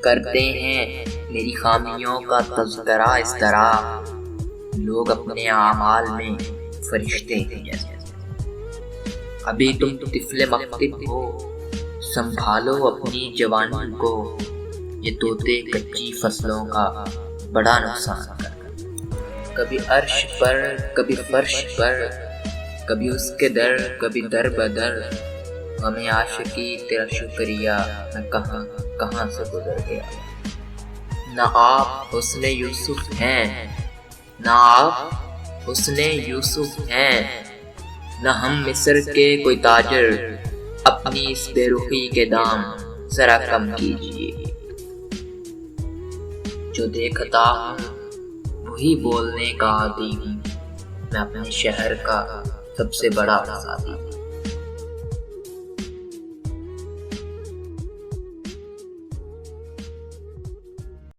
کرتے ہیں میری خامیوں کا تذکرہ اس طرح، لوگ اپنے اعمال میں فرشتے ہیں جیسے۔ ابھی تم طفل مکتب ہو، سنبھالو اپنی جوانی کو، یہ طوطے کچی فصلوں کا بڑا نقصان کر، کبھی عرش پر کبھی فرش پر، کبھی اس کے در کبھی در بدر، ہمیں عاشقی تیرا شکریہ نہ کہاں کہاں سے گزر گیا۔ نہ آپ حسن یوسف ہیں، نہ آپ حسن یوسف ہیں، نہ ہم مصر کے کوئی تاجر، اپنی اس بے رخی کے دام ذرا کم کیجیے۔ جو دیکھتا ہوں وہی بولنے کا عادی ہوں، میں اپنے شہر کا سب سے بڑا آزادی۔